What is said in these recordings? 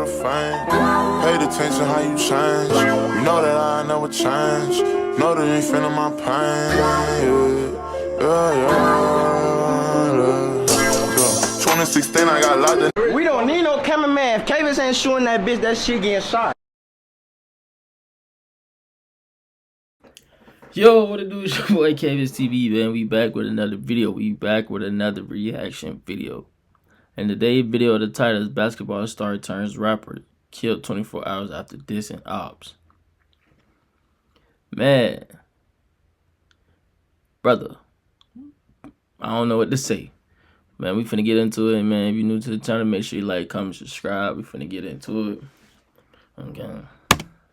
the fame. Paid attention how you change. You know that I never change. Know that you ain't feeling my pain. Yeah. 2016, I got locked in. We don't need no cameraman. If Kavis ain't shooting that bitch, that shit getting shot. Yo, what it do? It's your boy Kavis TV, man. We back with another video. We back with another reaction video. And today's video, the title is Basketball Star Turns Rapper Killed 24 Hours After Dissing Ops. Man. Brother. I don't know what to say. Man, we finna get into it, man. If you're new to the channel, make sure you like, comment, subscribe. We finna get into it. Okay.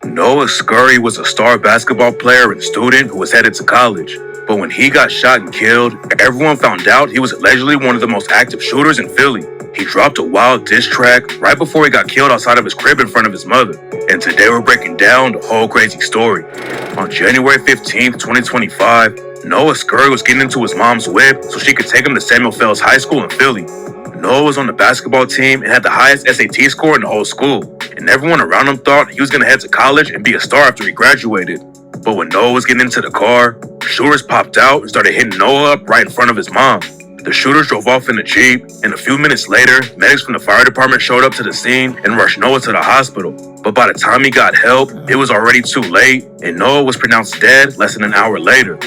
Noah Scurry was a star basketball player and student who was headed to college. But when he got shot and killed, everyone found out he was allegedly one of the most active shooters in Philly. He dropped a wild diss track right before he got killed outside of his crib in front of his mother. And today we're breaking down the whole crazy story. On January 15th, 2025, Noah Scurry was getting into his mom's whip so she could take him to Samuel Fells High School in Philly. Noah was on the basketball team and had the highest SAT score in the whole school. And everyone around him thought he was going to head to college and be a star after he graduated. But when Noah was getting into the car, shooters popped out and started hitting Noah up right in front of his mom. The shooters drove off in a Jeep, and a few minutes later, medics from the fire department showed up to the scene and rushed Noah to the hospital. But by the time he got help, it was already too late, and Noah was pronounced dead less than an hour later.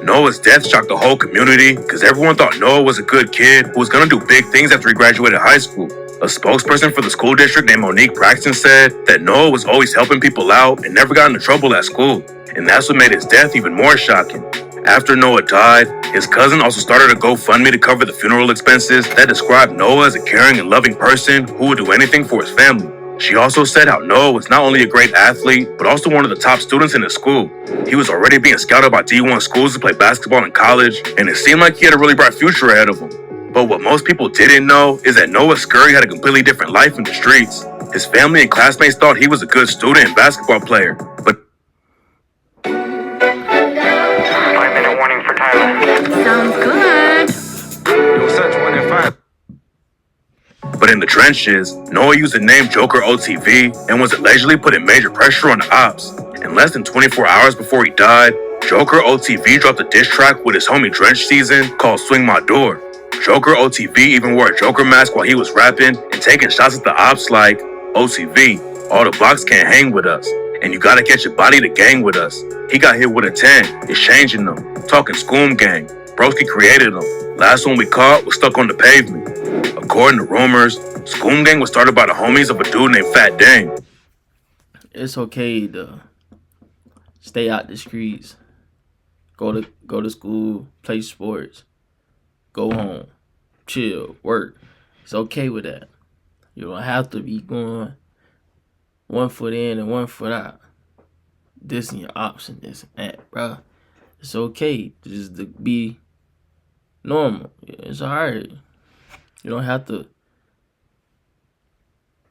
Noah's death shocked the whole community because everyone thought Noah was a good kid who was going to do big things after he graduated high school. A spokesperson for the school district named Monique Braxton said that Noah was always helping people out and never got into trouble at school. And that's what made his death even more shocking. After Noah died, his cousin also started a GoFundMe to cover the funeral expenses that described Noah as a caring and loving person who would do anything for his family. She also said how Noah was not only a great athlete, but also one of the top students in his school. He was already being scouted by D1 schools to play basketball in college, and it seemed like he had a really bright future ahead of him. But what most people didn't know is that Noah Scurry had a completely different life in the streets. His family and classmates thought he was a good student and basketball player, but 5-minute warning for Tyler. Sounds good. But in the trenches, Noah used the name Joker OTV and was allegedly putting major pressure on the ops. In less than 24 hours before he died, Joker OTV dropped a diss track with his homie Drench Season called Swing My Door. Joker OTV even wore a Joker mask while he was rapping and taking shots at the ops like, OTV, all the blocks can't hang with us, and you gotta get your body to gang with us. He got hit with a 10, it's changing them, talking Scoom Gang, Broski created them. Last one we caught was stuck on the pavement. According to rumors, Scoom Gang was started by the homies of a dude named Fat Dame. It's okay to stay out the streets. Go to school, play sports, go home, chill, work. It's okay with that. You don't have to be going 1 foot in and 1 foot out. This and your ops and this and that, bro. It's okay just to be normal. It's alright. You don't have to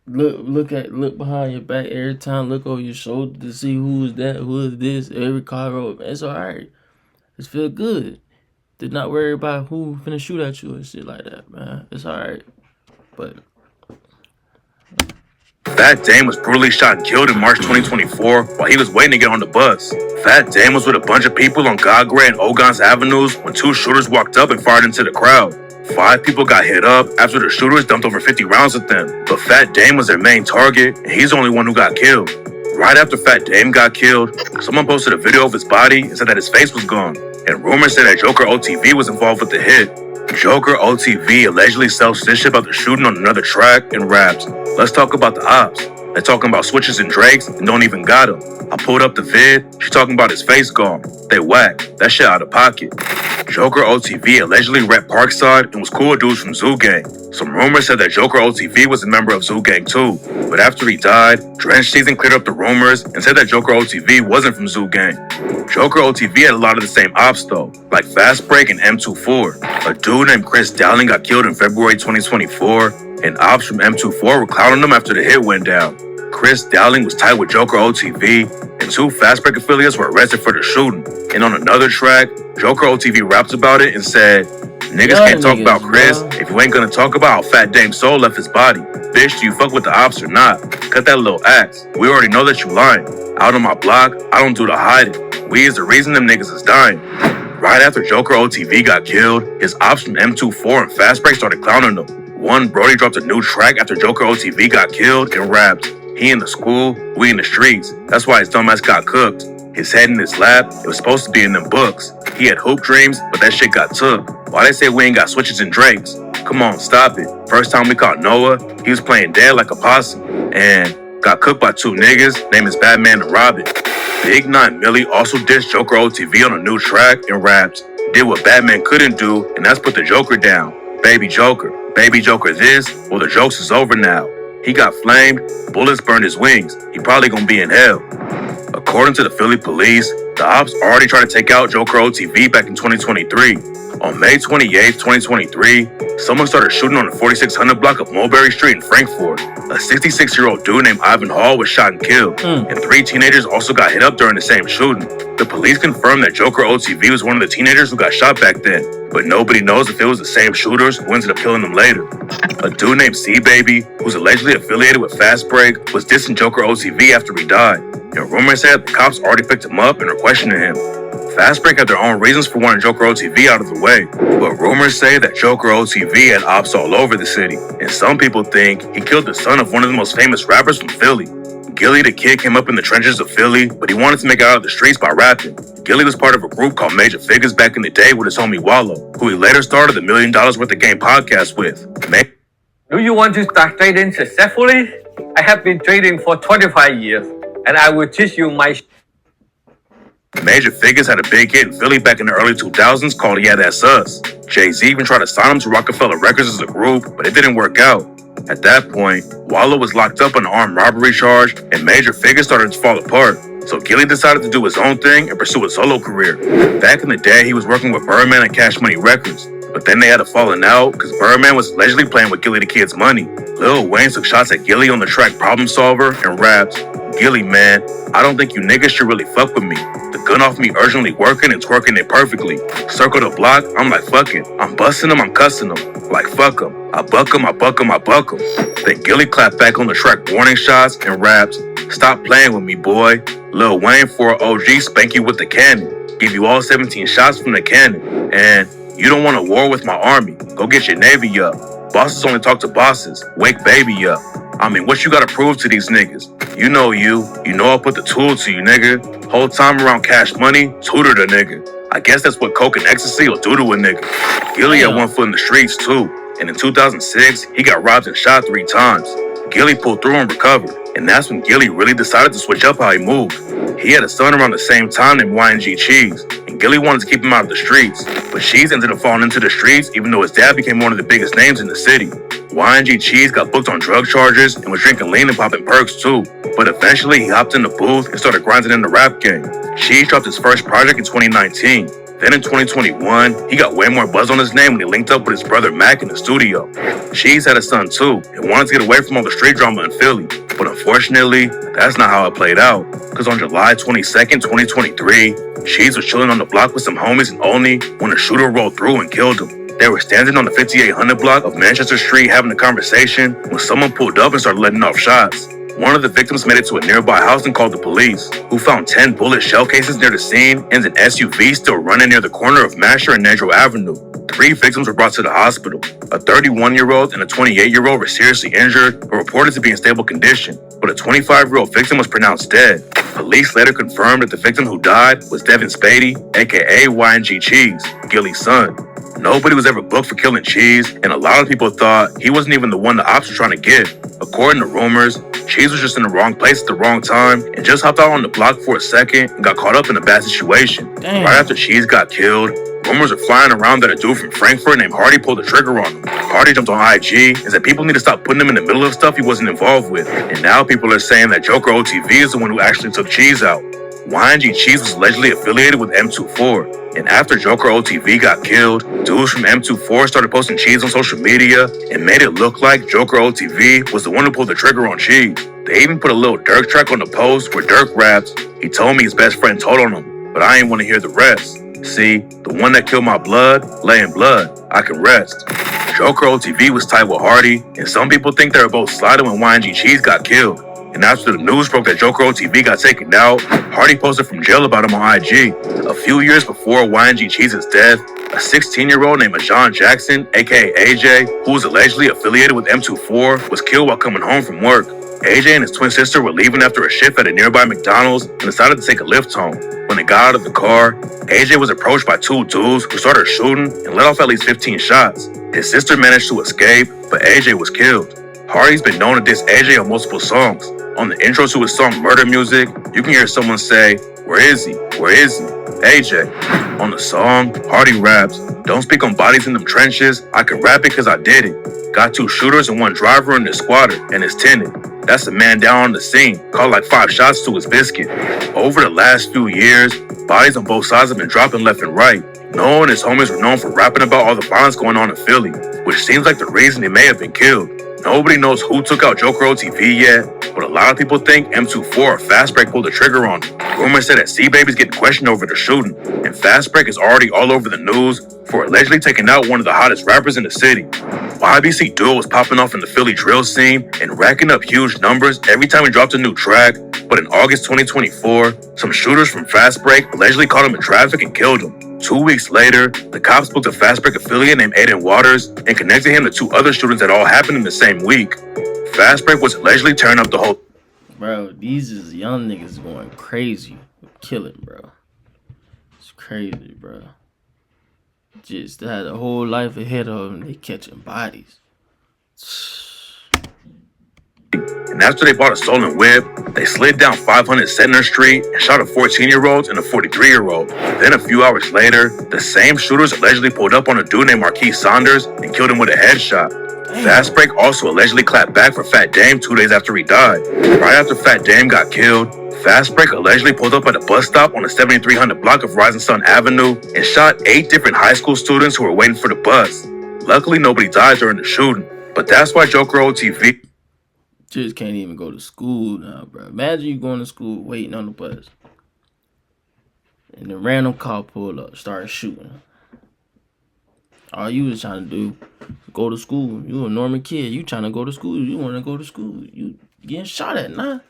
look behind your back every time. Look over your shoulder to see who is that, who is this. Every car road, man. It's alright. Just feel good. Did not worry about who finna shoot at you and shit like that, man. It's alright. But Fat Dame was brutally shot and killed in March 2024 while he was waiting to get on the bus. Fat Dame was with a bunch of people on Gagre and Ogons Avenues when two shooters walked up and fired into the crowd. 5 people got hit up after the shooters dumped over 50 rounds at them, but Fat Dame was their main target, and he's the only one who got killed. Right after Fat Dame got killed, someone posted a video of his body and said that his face was gone, and rumors said that Joker OTV was involved with the hit. Joker OTV allegedly sells this shit about the shooting on another track and raps, "Let's talk about the ops. They're talking about switches and Drakes and don't even got him. I pulled up the vid, she talking about his face gone. They whack, that shit out of pocket." Joker OTV allegedly rep Parkside and was cool with dudes from Zoo Gang. Some rumors said that Joker OTV was a member of Zoo Gang too, but after he died, Drench Season cleared up the rumors and said that Joker OTV wasn't from Zoo Gang. Joker OTV had a lot of the same ops though, like Fast Break and M24. A dude named Chris Dowling got killed in February 2024, and ops from M24 were clowning him after the hit went down. Chris Dowling was tied with Joker OTV, and 2 Fast Break affiliates were arrested for the shooting. And on another track, Joker OTV rapped about it and said, Niggas Y'all can't talk niggas, about Chris bro. if you ain't gonna talk about how Fat Dame Soul left his body. Bitch, do you fuck with the ops or not? Cut that little axe. We already know that you lying. Out on my block, I don't do the hiding. We is the reason them niggas is dying. Right after Joker OTV got killed, his ops from M24 and Fast Break started clowning him. One, Brody dropped a new track after Joker OTV got killed and rapped, "He in the school, we in the streets." That's why his dumbass got cooked. His head in his lap, it was supposed to be in them books. He had hoop dreams, but that shit got took. Why they say we ain't got switches and drakes? Come on, stop it. First time we caught Noah, he was playing dead like a possum. And got cooked by two niggas, named is Batman and Robin. Big 9 Millie also dissed Joker OTV on a new track and rapped, "Did what Batman couldn't do, and that's put the Joker down. Baby Joker this, well the jokes is over now. He got flamed, bullets burned his wings, he probably gonna be in hell." According to the Philly police, the ops already tried to take out Joker OTV back in 2023. On May 28, 2023, someone started shooting on the 4600 block of Mulberry Street in Frankfort. A 66-year-old dude named Ivan Hall was shot and killed, and 3 teenagers also got hit up during the same shooting. The police confirmed that Joker OTV was one of the teenagers who got shot back then, but nobody knows if it was the same shooters who ended up killing them later. A dude named C-Baby, who's allegedly affiliated with Fast Break, was dissing Joker OTV after he died, and rumors said the cops already picked him up and are questioning him. Fast Break had their own reasons for wanting Joker OTV out of the way, but rumors say that Joker OTV had ops all over the city, and some people think he killed the son of one of the most famous rappers from Philly. Gilly the Kid came up in the trenches of Philly, but he wanted to make it out of the streets by rapping. Gilly was part of a group called Major Figures back in the day with his homie Wallow, who he later started the $1 Million Worth of Game podcast with. Do you want to start trading successfully? I have been trading for 25 years, and I will teach you my Major Figures had a big hit in Philly back in the early 2000s called Yeah That's Us. Jay-Z even tried to sign him to Rockefeller Records as a group, but it didn't work out. At that point, Wallow was locked up on an armed robbery charge, and Major Figures started to fall apart. So Gilly decided to do his own thing and pursue a solo career. Back in the day, he was working with Birdman and Cash Money Records, but then they had a falling out because Birdman was allegedly playing with Gilly the Kid's money. Lil Wayne took shots at Gilly on the track Problem Solver and rapped, "Gilly, man, I don't think you niggas should really fuck with me. The gun off me urgently working and twerking it perfectly. Circle the block, I'm like fuck it. I'm busting them, I'm cussing them. Like fuck them. I buck them, I buck them, I buck them." Then Gilly clapped back on the track Warning Shots and rapped, "Stop playing with me, boy. Lil Wayne for an OG spank you with the cannon. Give you all 17 shots from the cannon. And you don't want a war with my army. Go get your navy up. Bosses only talk to bosses. Wake baby up. I mean, what you gotta prove to these niggas? You know I'll put the tool to you, nigga. Whole time around Cash Money, tutor the nigga. I guess that's what coke and ecstasy will do to a nigga." Gilly had one foot in the streets too, and in 2006, he got robbed and shot 3 times. Gilly pulled through and recovered, and that's when Gilly really decided to switch up how he moved. He had a son around the same time named YNG Cheese, and Gilly wanted to keep him out of the streets, but Cheese ended up falling into the streets even though his dad became one of the biggest names in the city. YNG Cheese got booked on drug charges and was drinking lean and popping perks too, but eventually he hopped in the booth and started grinding in the rap game. Cheese dropped his first project in 2019. Then in 2021, he got way more buzz on his name when he linked up with his brother Mac in the studio. Cheese had a son too, and wanted to get away from all the street drama in Philly. But unfortunately, that's not how it played out. Because on July 22nd, 2023, Cheese was chilling on the block with some homies in Olney when a shooter rolled through and killed him. They were standing on the 5800 block of Manchester Street having a conversation when someone pulled up and started letting off shots. One of the victims made it to a nearby house and called the police, who found 10 bullet shell cases near the scene and an SUV still running near the corner of Masher and Nedrow Avenue. 3 victims were brought to the hospital. A 31-year-old and a 28-year-old were seriously injured but reported to be in stable condition, but a 25-year-old victim was pronounced dead. Police later confirmed that the victim who died was Devin Spady, aka YNG Cheese, Gilly's son. Nobody was ever booked for killing Cheese, and a lot of people thought he wasn't even the one the ops were trying to get. According to rumors, Cheese was just in the wrong place at the wrong time and just hopped out on the block for a second and got caught up in a bad situation. Damn. Right after Cheese got killed, rumors are flying around that a dude from Frankfurt named Hardy pulled the trigger on him. Hardy jumped on IG and said people need to stop putting him in the middle of stuff he wasn't involved with. And now people are saying that Joker OTV is the one who actually took Cheese out. YNG Cheese was allegedly affiliated with M24, and after Joker OTV got killed, dudes from M24 started posting Cheese on social media and made it look like Joker OTV was the one who pulled the trigger on Cheese. They even put a little Dirk track on the post where Dirk raps, "He told me his best friend told on him, but I ain't want to hear the rest." See, the one that killed my blood, lay in blood, I can rest. Joker OTV was tight with Hardy, and some people think they were both sliding when YNG Cheese got killed. And after the news broke that Joker OTV got taken out, Hardy posted from jail about him on IG. A few years before YNG Cheese's death, a 16-year-old named Ajon Jackson, aka AJ, who was allegedly affiliated with M24, was killed while coming home from work. AJ and his twin sister were leaving after a shift at a nearby McDonald's and decided to take a lift home. When they got out of the car, AJ was approached by two dudes who started shooting and let off at least 15 shots. His sister managed to escape, but AJ was killed. Hardy's been known to diss AJ on multiple songs. On the intro to his song Murder Music, you can hear someone say, "Where is he? Where is he? AJ." On the song, Hardy raps, "Don't speak on bodies in them trenches, I can rap it cause I did it. Got 2 shooters and 1 driver in the squatter, and it's tenant. That's a man down on the scene, called like 5 shots to his biscuit." Over the last few years, bodies on both sides have been dropping left and right. Noah and his homies were known for rapping about all the violence going on in Philly, which seems like the reason he may have been killed. Nobody knows who took out Joker OTV yet, but a lot of people think M24 or Fast Break pulled the trigger on him. Rumors say that C-Baby's getting questioned over the shooting, and Fast Break is already all over the news for allegedly taking out one of the hottest rappers in the city. YBC Duo was popping off in the Philly drill scene and racking up huge numbers every time he dropped a new track, but in August 2024, some shooters from Fast Break allegedly caught him in traffic and killed him. 2 weeks later, the cops booked a Fast Break affiliate named Aiden Waters and connected him to 2 other shootings that all happened in the same week. Fast Break was allegedly tearing up the whole... Bro, these is young niggas going crazy. Killing, bro. It's crazy, bro. Just had a whole life ahead of them. They catching bodies. And after they bought a stolen whip, they slid down 500 Center Street and shot a 14-year-old and a 43-year-old. Then a few hours later, the same shooters allegedly pulled up on a dude named Marquise Saunders and killed him with a headshot. Fast Break also allegedly clapped back for Fat Dame 2 days after he died. Right after Fat Dame got killed, Fast Break allegedly pulled up at a bus stop on the 7300 block of Rising Sun Avenue and shot 8 different high school students who were waiting for the bus. Luckily, nobody died during the shooting, but that's why Joker OTV Just can't even go to school now, bro. Imagine you going to school waiting on the bus, and the random cop pull up, start shooting. All you was trying to do, go to school. You a normal kid. You trying to go to school. You want to go to school. You getting shot at now.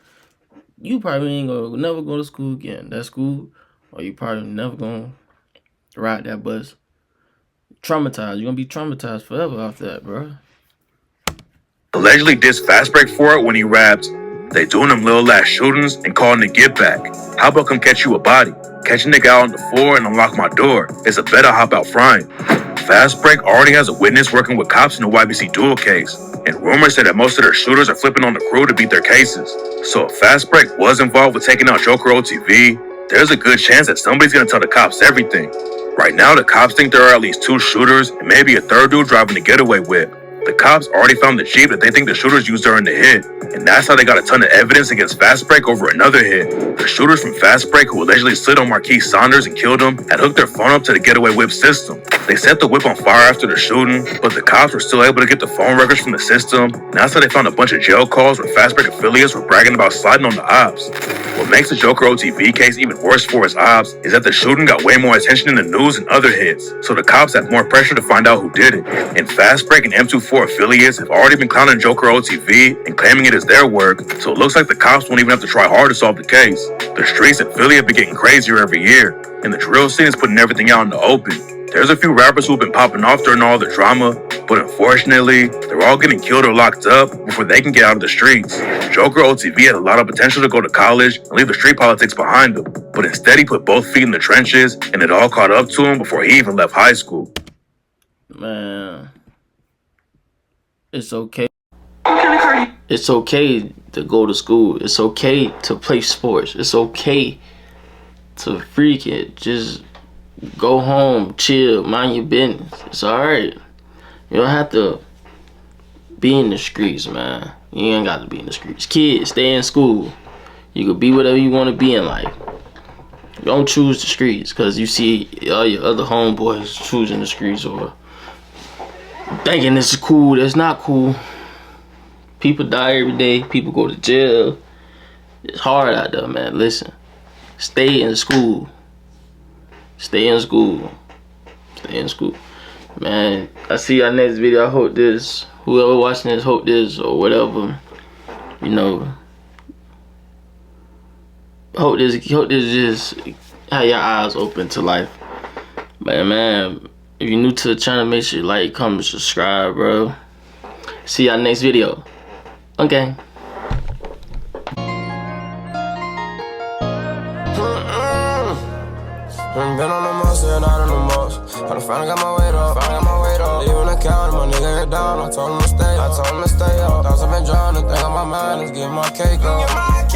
You probably ain't gonna never go to school again. That school, or you probably never gonna ride that bus. Traumatized. You're gonna be traumatized forever after that, bro. allegedly dissed Fast Break for it when he rapped, "They doing them little ass shootings and calling it get back. How about come catch you a body? Catch a nigga out on the floor and unlock my door. It's a better hop out frying." Fast Break already has a witness working with cops in the YBC Duel case, and rumors say that most of their shooters are flipping on the crew to beat their cases. So if Fast Break was involved with taking out Joker OTV, there's a good chance that somebody's gonna tell the cops everything. Right now, the cops think there are at least 2 shooters and maybe a third dude driving the getaway whip. The cops already found the Jeep that they think the shooters used during the hit, and that's how they got a ton of evidence against Fast Break over another hit. The shooters from Fast Break, who allegedly slid on Marquise Saunders and killed him, had hooked their phone up to the getaway whip system. They set the whip on fire after the shooting, but the cops were still able to get the phone records from the system, and that's how they found a bunch of jail calls where Fast Break affiliates were bragging about sliding on the ops. What makes the Joker OTV case even worse for his ops is that the shooting got way more attention in the news than other hits, so the cops have more pressure to find out who did it. And Fast Break and M24 affiliates have already been clowning Joker OTV and claiming it is their work, so it looks like the cops won't even have to try hard to solve the case. The streets in Philly have been getting crazier every year, and the drill scene is putting everything out in the open. There's a few rappers who've been popping off during all the drama, but unfortunately, they're all getting killed or locked up before they can get out of the streets. Joker OTV had a lot of potential to go to college and leave the street politics behind him, but instead he put both feet in the trenches, and it all caught up to him before he even left high school. Man, it's okay. It's okay to go to school. It's okay to play sports. It's okay to freak it. Just go home, chill, mind your business. It's alright. You don't have to be in the streets, man. You ain't got to be in the streets. Kids, stay in school. You can be whatever you want to be in life. Don't choose the streets because you see all your other homeboys choosing the streets or thinking this is cool. That's not cool. People die every day. People go to jail. It's hard out there, man. Listen, stay in school. Stay in school. Stay in school. Man, I see y'all next video. I hope this, whoever watching this, hope this or whatever, you know, hope this just have your eyes open to life. But man, if you're new to the channel, make sure you like, comment, subscribe, bro. See y'all next video. Okay. Been on the most, and not on the most. I finally got my weight up, Leaving the counter, my nigga get down. I told him to stay up, Thoughts I've been drowning, think on my mind is getting my cake up.